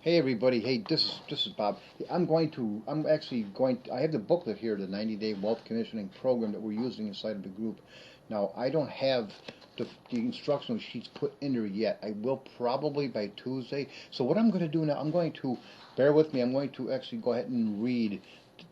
Hey everybody, hey, this is Bob. Hey, I'm actually I have the booklet here, the 90-day wealth conditioning program that we're using inside of the group. Now, I don't have the instructional sheets put in there yet. I will probably by Tuesday. So what I'm going to do now, bear with me, I'm going to actually go ahead and read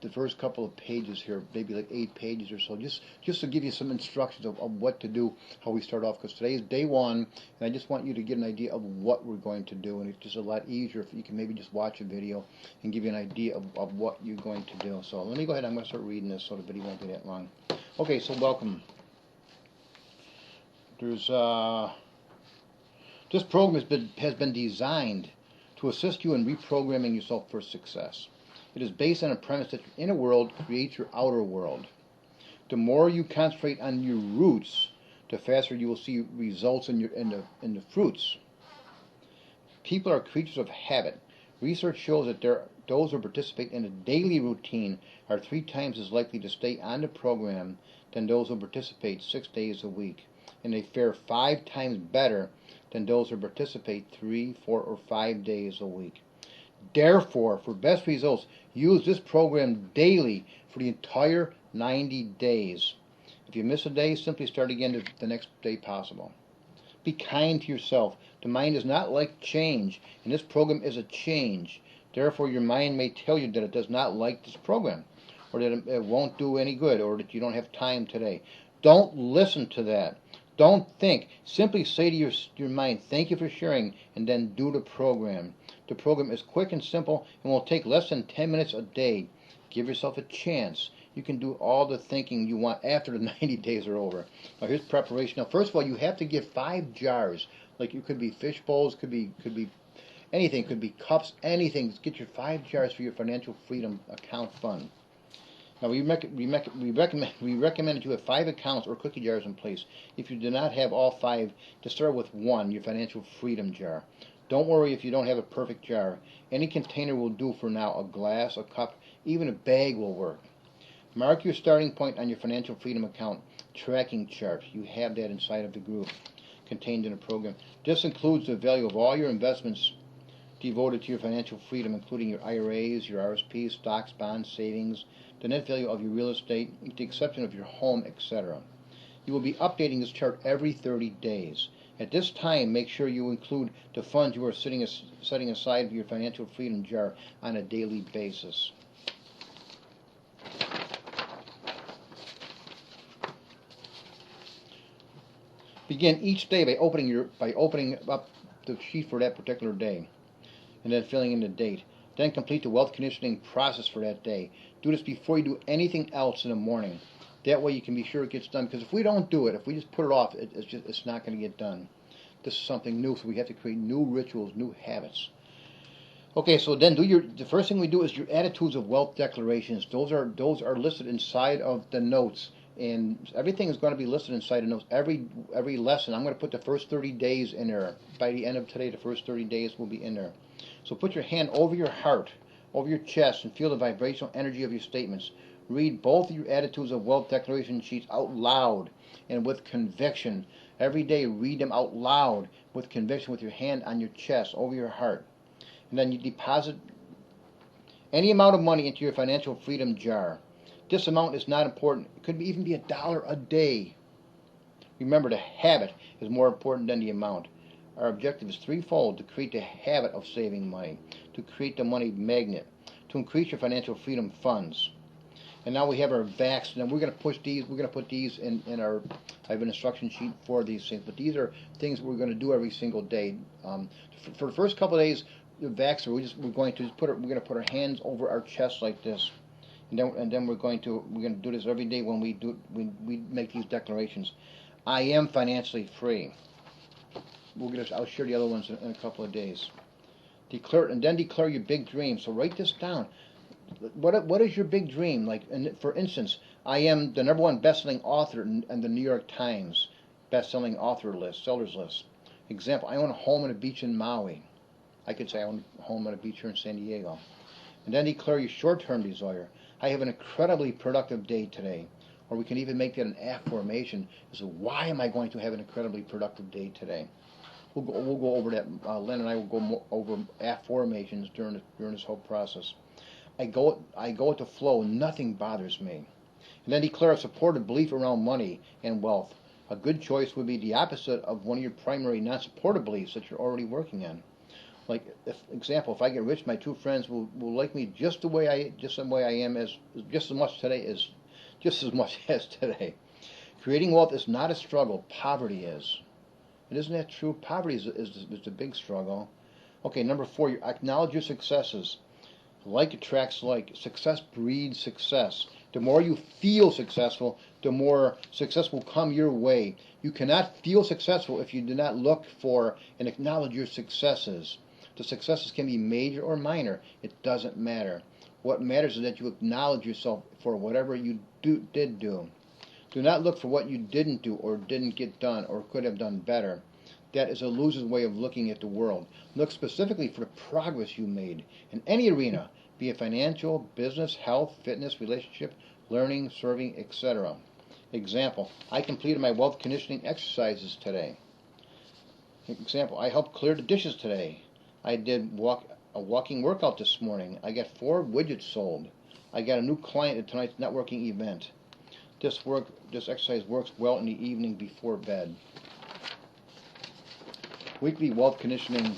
the first couple of pages here, maybe like 8 pages or so, just to give you some instructions of what to do, how we start off, because today is day one, and I just want you to get an idea of what we're going to do, and it's just a lot easier if you can maybe just watch a video and give you an idea of what you're going to do. So let me go ahead, I'm going to start reading this so the video won't be that long. Okay, so welcome. There's This program has been designed to assist you in reprogramming yourself for success. It is based on a premise that your inner world creates your outer world. The more you concentrate on your roots, the faster you will see results in the fruits. People are creatures of habit. Research shows that those who participate in a daily routine are 3 times as likely to stay on the program than those who participate 6 days a week, and they fare 5 times better than those who participate 3, 4, or 5 days a week. Therefore, for best results, use this program daily for the entire 90 days. If you miss a day, simply start again the next day possible. Be kind to yourself. The mind does not like change, and this program is a change. Therefore, your mind may tell you that it does not like this program, or that it won't do any good, or that you don't have time today. Don't listen to that. Don't think. Simply say to your mind, thank you for sharing, and then do the program. The program is quick and simple and will take less than 10 minutes a day. Give yourself a chance. You can do all the thinking you want after the 90 days are over. Now here's preparation. Now first of all, you have to get 5 jars. Like it could be fish bowls, could be anything, could be cups, anything. Just get your 5 jars for your financial freedom account fund. Now we recommend that you have 5 accounts or cookie jars in place. If you do not have all 5, just start with 1, your financial freedom jar. Don't worry if you don't have a perfect jar. Any container will do for now. A glass, a cup, even a bag will work. Mark your starting point on your financial freedom account tracking chart. You have that inside of the group contained in the program. This includes the value of all your investments devoted to your financial freedom, including your IRAs, your RSPs, stocks, bonds, savings, the net value of your real estate, with the exception of your home, etc. You will be updating this chart every 30 days. At this time, make sure you include the funds you are setting aside for your financial freedom jar on a daily basis. Begin each day by opening up the sheet for that particular day, and then filling in the date. Then complete the wealth conditioning process for that day. Do this before you do anything else in the morning. That way you can be sure it gets done. Because if we don't do it, if we just put it off, it's not going to get done. This is something new, so we have to create new rituals, new habits. Okay, so then the first thing we do is your attitudes of wealth declarations. Those are listed inside of the notes, and everything is going to be listed inside the notes. Every lesson, I'm going to put the first 30 days in there. By the end of today, the first 30 days will be in there. So put your hand over your heart, over your chest, and feel the vibrational energy of your statements. Read both of your attitudes of wealth declaration sheets out loud and with conviction. Every day, read them out loud with conviction with your hand on your chest, over your heart. And then you deposit any amount of money into your financial freedom jar. This amount is not important. It could even be $1 a day. Remember, the habit is more important than the amount. Our objective is threefold: to create the habit of saving money, to create the money magnet, to increase your financial freedom funds. And now we have our VACs, and we're going to put these in our, I have an instruction sheet for these things, but these are things we're going to do every single day. For the first couple of days, the VACs, we're going to put our hands over our chest like this. And then we're going to do this every day when we make these declarations. I am financially free. I'll share the other ones in a couple of days. Declare your big dream. So write this down. What is your big dream? Like, for instance, I am the #1 best-selling author in the New York Times best-selling author list, sellers list. Example: I own a home on a beach in Maui. I could say I own a home on a beach here in San Diego. And then declare your short-term desire. I have an incredibly productive day today. Or we can even make that an affirmation. So why am I going to have an incredibly productive day today? We'll go over that. Len and I will go over affirmations during this whole process. I go with the flow. Nothing bothers me. And then declare a supportive belief around money and wealth. A good choice would be the opposite of one of your primary non-supportive beliefs that you're already working on. Like, if I get rich, my two friends will like me just the way I am, just as much as today. Creating wealth is not a struggle. Poverty is. And isn't that true? Poverty is a big struggle. Okay, number 4, you acknowledge your successes. Like attracts like. Success breeds success. The more you feel successful, the more success will come your way. You cannot feel successful if you do not look for and acknowledge your successes. The successes can be major or minor. It doesn't matter. What matters is that you acknowledge yourself for whatever you did do. Do not look for what you didn't do or didn't get done or could have done better. That is a loser's way of looking at the world. Look specifically for the progress you made in any arena, be it financial, business, health, fitness, relationship, learning, serving, etc. Example, I completed my wealth conditioning exercises today. Example, I helped clear the dishes today. I did a walking workout this morning. I got 4 widgets sold. I got a new client at tonight's networking event. This exercise works well in the evening before bed. Weekly wealth conditioning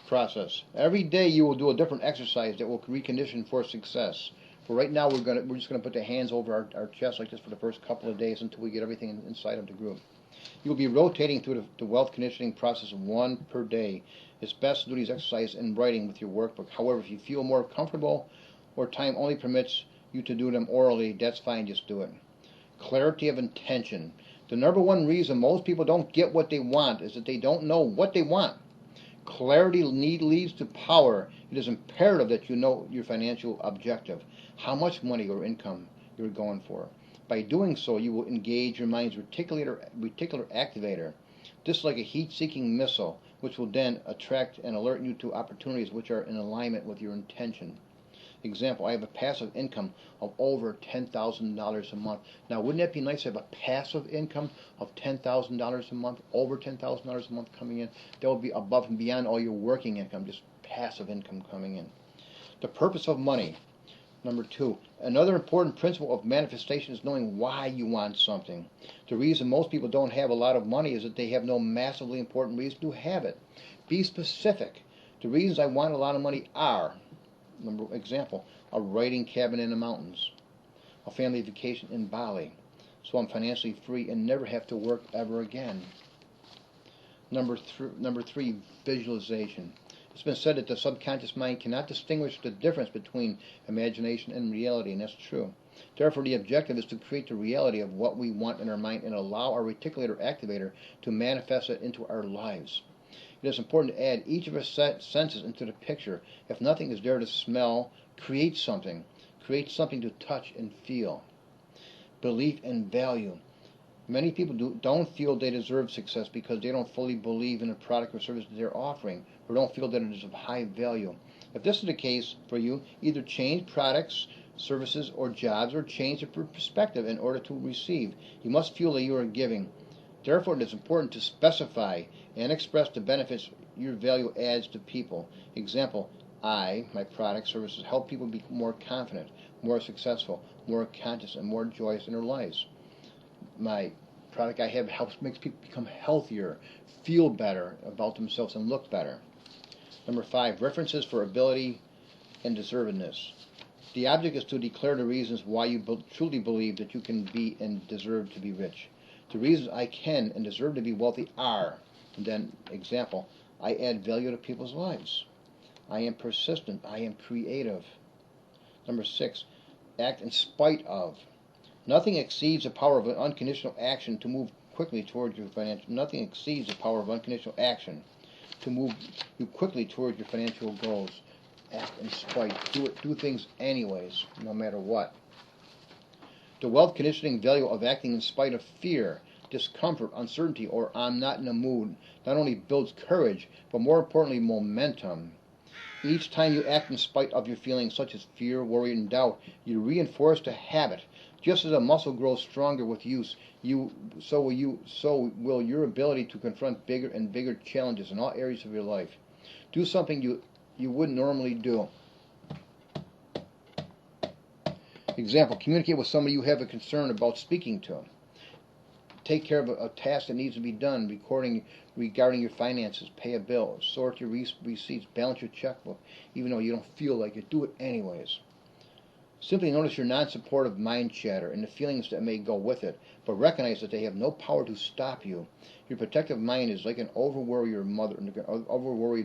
process. Every day you will do a different exercise that will recondition for success. For right now, we're just gonna put the hands over our chest like this for the first couple of days until we get everything inside of the group. You will be rotating through the wealth conditioning process 1 per day. It's best to do these exercises in writing with your workbook. However, if you feel more comfortable or time only permits you to do them orally, that's fine, just do it. Clarity of intention. The number 1 reason most people don't get what they want is that they don't know what they want. Clarity leads to power. It is imperative that you know your financial objective, how much money or income you're going for. By doing so, you will engage your mind's reticular activator, just like a heat-seeking missile, which will then attract and alert you to opportunities which are in alignment with your intention. Example, I have a passive income of over $10,000 a month. Now, wouldn't that be nice to have a passive income of $10,000 a month, over $10,000 a month coming in? That would be above and beyond all your working income, just passive income coming in. The purpose of money. Number 2, another important principle of manifestation is knowing why you want something. The reason most people don't have a lot of money is that they have no massively important reason to have it. Be specific. The reasons I want a lot of money are, example, a writing cabin in the mountains, a family vacation in Bali, so I'm financially free and never have to work ever again. Number 3, visualization. It's been said that the subconscious mind cannot distinguish the difference between imagination and reality, and that's true. Therefore, the objective is to create the reality of what we want in our mind and allow our reticular activator to manifest it into our lives. It is important to add each of our senses into the picture. If nothing is there to smell, create something. Create something to touch and feel. Belief and value. Many people don't feel they deserve success because they don't fully believe in the product or service that they're offering, or don't feel that it is of high value. If this is the case for you, either change products, services, or jobs, or change your perspective in order to receive. You must feel that you are giving. Therefore, it is important to specify and express the benefits your value adds to people. Example, my product, services, help people be more confident, more successful, more conscious, and more joyous in their lives. My product I have makes people become healthier, feel better about themselves, and look better. Number 5, references for ability and deservedness. The object is to declare the reasons why you truly believe that you can be and deserve to be rich. The reasons I can and deserve to be wealthy are, and then example, I add value to people's lives. I am persistent. I am creative. Number 6, act in spite of. Nothing exceeds the power of an unconditional action to move quickly towards your financial. Nothing exceeds the power of unconditional action to move you quickly towards your financial goals. Act in spite. Do things anyways, no matter what. The wealth conditioning value of acting in spite of fear, discomfort, uncertainty, or I'm not in a mood not only builds courage, but more importantly, momentum. Each time you act in spite of your feelings such as fear, worry, and doubt, you reinforce the habit Just as a muscle grows stronger with use, so will your ability to confront bigger and bigger challenges in all areas of your life. Do something you wouldn't normally do. Example, communicate with somebody you have a concern about speaking to. Take care of a task that needs to be done, regarding your finances, pay a bill, sort your receipts, balance your checkbook, even though you don't feel like it, do it anyways. Simply notice your non-supportive mind chatter and the feelings that may go with it, but recognize that they have no power to stop you. Your protective mind is like an overworried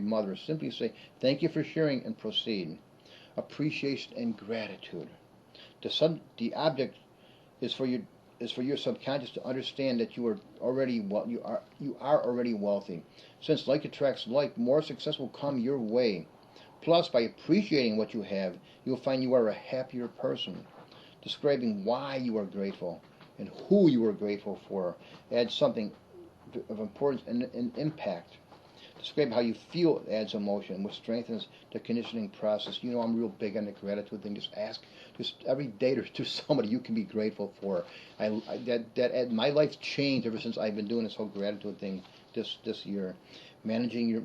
mother. Simply say, thank you for sharing, and proceed. Appreciation and gratitude. The object is for your subconscious to understand that you are already wealthy. Since like attracts like, more success will come your way. Plus, by appreciating what you have, you'll find you are a happier person. Describing why you are grateful and who you are grateful for adds something of importance and impact. Describe how you feel adds emotion, which strengthens the conditioning process. You know, I'm real big on the gratitude thing. Just every day there's somebody you can be grateful for. My life's changed ever since I've been doing this whole gratitude thing this year. Managing your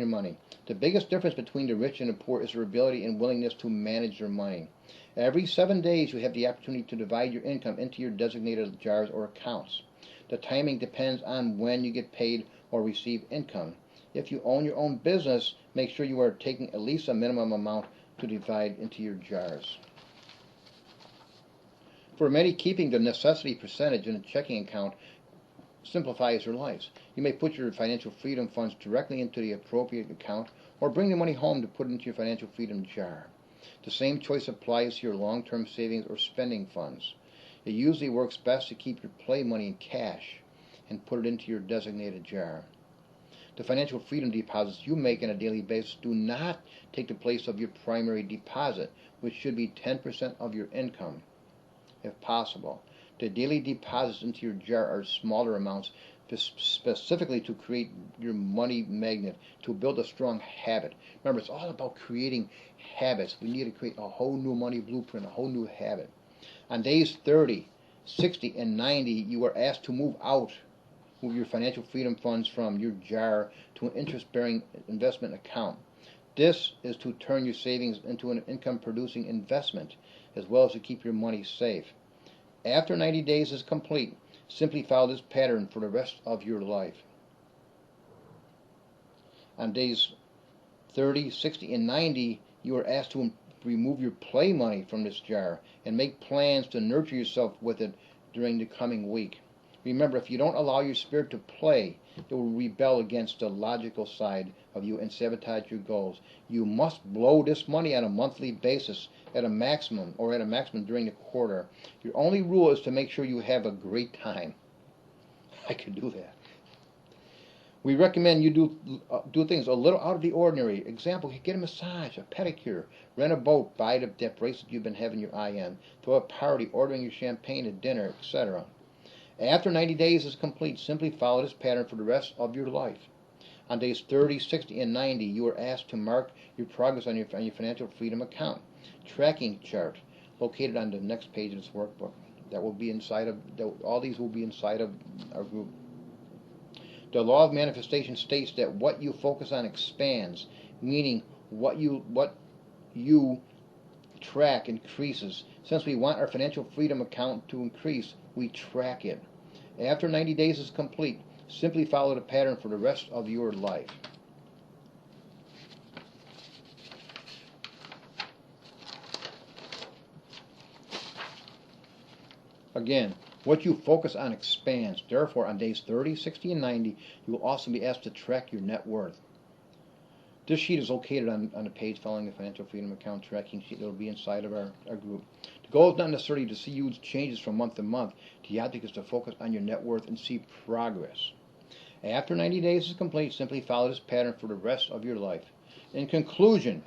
money. The biggest difference between the rich and the poor is their ability and willingness to manage their money. Every 7 days you have the opportunity to divide your income into your designated jars or accounts. The timing depends on when you get paid or receive income. If you own your own business, make sure you are taking at least a minimum amount to divide into your jars. For many, keeping the necessity percentage in a checking account simplifies their lives. You may put your financial freedom funds directly into the appropriate account, or bring the money home to put into your financial freedom jar. The same choice applies to your long-term savings or spending funds. It usually works best to keep your play money in cash and put it into your designated jar. The financial freedom deposits you make on a daily basis do not take the place of your primary deposit, which should be 10% of your income, if possible. The daily deposits into your jar are smaller amounts, specifically to create your money magnet, to build a strong habit. Remember, it's all about creating habits. We need to create a whole new money blueprint, a whole new habit. On days 30, 60, and 90, you are asked to move your financial freedom funds from your jar to an interest-bearing investment account. This is to turn your savings into an income-producing investment, as well as to keep your money safe. After 90 days is complete, simply follow this pattern for the rest of your life. On days 30, 60, and 90, you are asked to remove your play money from this jar and make plans to nurture yourself with it during the coming week. Remember, if you don't allow your spirit to play, it will rebel against the logical side of you and sabotage your goals. You must blow this money on a monthly basis at a maximum during the quarter. Your only rule is to make sure you have a great time. I could do that. We recommend you do things a little out of the ordinary. Example, get a massage, a pedicure, rent a boat, buy that bracelet you've been having your eye on, throw a party, ordering your champagne at dinner, etc. After 90 days is complete, simply follow this pattern for the rest of your life. On days 30, 60, and 90, you are asked to mark your progress on your financial freedom account. Tracking chart located on the next page of this workbook. All these will be inside of our group. The law of manifestation states that what you focus on expands, meaning what you track increases. Since we want our financial freedom account to increase, we track it. After 90 days is complete, simply follow the pattern for the rest of your life. Again, what you focus on expands. Therefore, on days 30, 60, and 90, you will also be asked to track your net worth. This sheet is located on the page following the Financial Freedom Account tracking sheet that will be inside of our group. The goal is not necessarily to see huge changes from month to month. The object is to focus on your net worth and see progress. After 90 days is complete, simply follow this pattern for the rest of your life. In conclusion,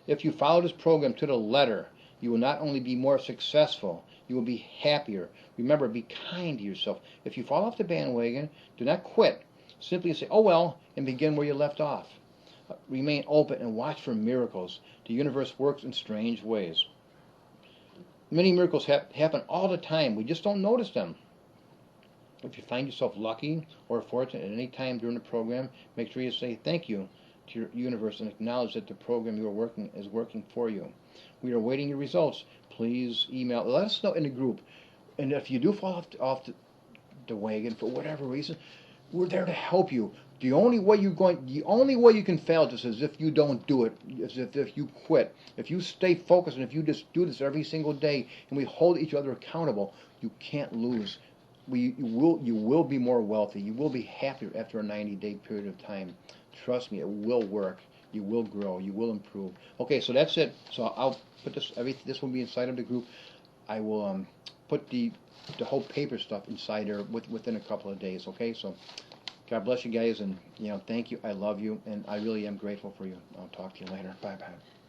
if you follow this program to the letter, you will not only be more successful, you will be happier. Remember, be kind to yourself. If you fall off the bandwagon, do not quit. Simply say, oh well, and begin where you left off. Remain open and watch for miracles. The universe works in strange ways. Many miracles happen all the time. We just don't notice them. If you find yourself lucky or fortunate at any time during the program, make sure you say thank you to your universe and acknowledge that the program you are working is working for you. We are awaiting your results. Please email. Let us know in the group. And if you do fall off the wagon for whatever reason, we're there to help you. The only way you can fail this is if you don't do it, is if you quit. If you stay focused and if you just do this every single day and we hold each other accountable, you can't lose. You will be more wealthy. You will be happier after a 90-day period of time. Trust me, it will work. You will grow. You will improve. Okay, so that's it. So I'll put this will be inside of the group. I will put the whole paper stuff inside there within a couple of days. Okay, so God bless you guys, and thank you. I love you, and I really am grateful for you. I'll talk to you later. Bye bye.